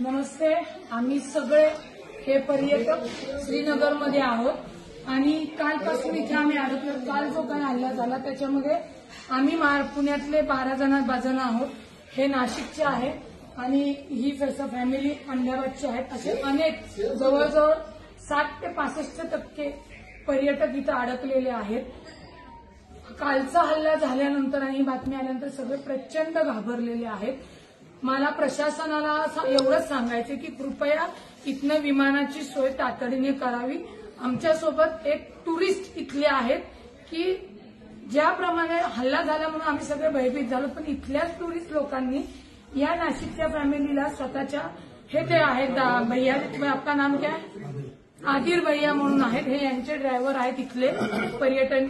नमस्ते. आम्ही सगळे हे पर्यटक श्रीनगरमध्ये आहोत आणि कालपासून इथे आम्ही अडकलो. काल जो काही हल्ला झाला त्याच्यामध्ये आम्ही पुण्यातले 12 जण आहोत. हे नाशिकचे आहेत आणि ही फॅमिली अहमदाबादची आहेत. असे अनेक जवळजवळ 60 ते 65% पर्यटक इथं अडकलेले आहेत. कालचा हल्ला झाल्यानंतर आणि ही बातमी आल्यानंतर सगळे प्रचंड घाबरलेले आहेत. मला प्रशासनाला एवढंच सांगायचं की कृपया इथनं विमानाची सोय तातडीने करावी. आमच्यासोबत एक टुरिस्ट इथले आहेत की ज्याप्रमाणे हल्ला झाला म्हणून आम्ही सगळे भयभीत झालो, पण इथल्याच टुरिस्ट लोकांनी या नाशिकच्या फॅमिलीला स्वतःच्या हे ते आहेत भैया, आपका नाम क्या है? आदिर भैया म्हणून आहेत. हे यांचे ड्रायव्हर आहेत इथले पर्यटन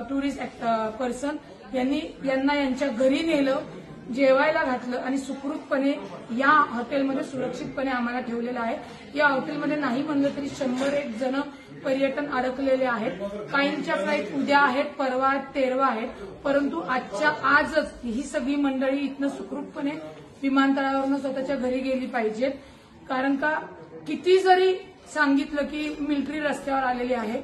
टुरिस्ट पर्सन. यांना यांच्या घरी नेलं, जेवायला घातलं आणि सुखरूपपणे या हॉटेलमध्ये सुरक्षितपणे आम्हाला ठेवलेलं आहे. या हॉटेलमध्ये नाही म्हणलं तरी 101 जण पर्यटन अडकलेले आहेत. काहींच्या फ्लाईट उद्या आहेत, परवा 13 आहेत, परंतु आजच ही सगळी मंडळी इथनं सुखरूपपणे विमानतळावरून स्वतःच्या घरी गेली पाहिजेत. कारण का किती जरी सांगितलं की मिलिटरी रस्त्यावर आलेली आहे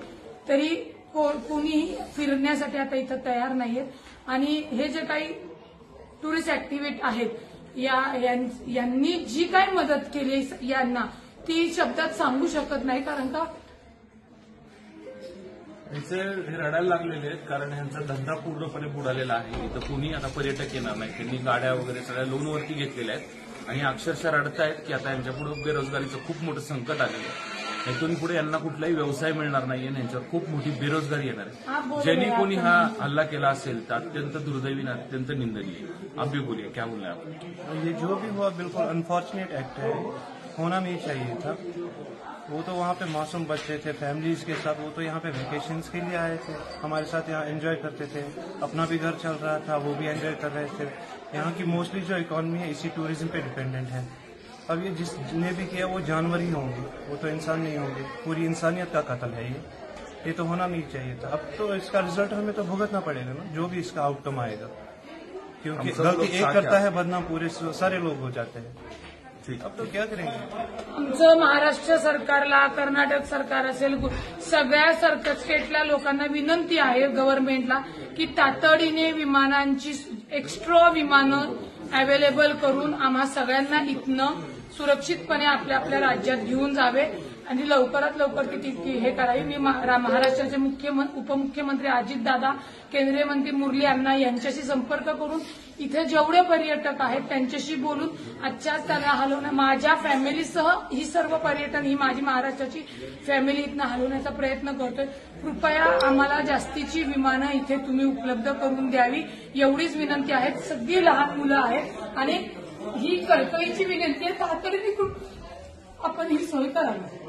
तरी कोणीही फिरण्यासाठी आता इथं तयार नाहीयेत. आणि हे जे काही टुरिस्ट ऍक्टिव्हिटी आहेत यांनी जी काही मदत केली यांना ती शब्दात सांगू शकत नाही. कारण का हे रडायला लागलेले आहेत, कारण ह्यांचा धंदा पूर्णपणे बुडालेला आहे. इथं कोणी आता पर्यटक येणार नाही. त्यांनी गाड्या वगैरे सगळ्या लोनवरती घेतलेल्या आहेत आणि अक्षरशः रडतायत की आता यांच्यापुढे बेरोजगारीचं खूप मोठं संकट आलेलं आहे. इथून पुढे यांना कुठलाही व्यवसाय मिळणार नाही आणि यांच्यावर खूप मोठी बेरोजगारी येणार आहे. ज्यांनी कोणी हा हल्ला केला असेल तर अत्यंत दुर्दैवी, अत्यंत निंदनीय. आप भी बोलिए, क्या बोलना है आप? ये जो भी हुआ बिल्कुल अनफॉर्चुनेट एक्ट है, होना नहीं चाहिए था. वो तो वहाँ पे मासूम बच्चे थे फैमिलीज के साथ, वो तो यहाँ पे वेकेशंस के लिए आए थे, हमारे साथ यहाँ एंजॉय करते थे. अपना भी घर चल रहा था, वो भी एंजॉय कर रहे थे. यहाँ की मोस्टली जो इकोनॉमी है इसी टूरिज्म पे डिपेंडेंट है. अब ये जिसने भी किया वो जानवर ही होंगे, वो तो इंसान नहीं होंगे. पूरी इंसानियत का कत्ल है ये तो होना नहीं चाहिए था. अब तो इसका रिजल्ट हमें तो भुगतना पड़ेगा ना, जो भी इसका आउटकम आएगा, क्योंकि गलती एक करता है बदनाम पूरे सारे लोग हो जाते हैं. अब तो क्या करेंगे? आमचं महाराष्ट्र सरकारला, कर्नाटक सरकार असेल, सगळ्या स्टेटला लोकांना विनंती आहे गव्हर्नमेंटला की तातडीने विमानांची एक्स्ट्रा विमानं अवेलेबल करून आम्हा सगळ्यांना इथनं सुरक्षितपणे आपल्या आपल्या राज्यात घेऊन जावे आणि लवकरात लवकर ती हे करावी. मी महाराष्ट्राचे उपमुख्यमंत्री अजितदादा, केंद्रीय मंत्री मुरली अण्णा यांच्याशी संपर्क करून इथे जेवढे पर्यटक आहेत त्यांच्याशी बोलून आजच्याच त्यांना हलवणं, माझ्या फॅमिलीसह ही सर्व पर्यटन ही माझी महाराष्ट्राची फॅमिली इथनं हलवण्याचा प्रयत्न करतोय. कृपया आम्हाला जास्तीची विमानं इथे तुम्ही उपलब्ध करून द्यावी एवढीच विनंती आहे. सगळी लहान मुलं आहेत आणि ही कळकळीची विनंती आहे, तातडीने आपण ही सोय करावी.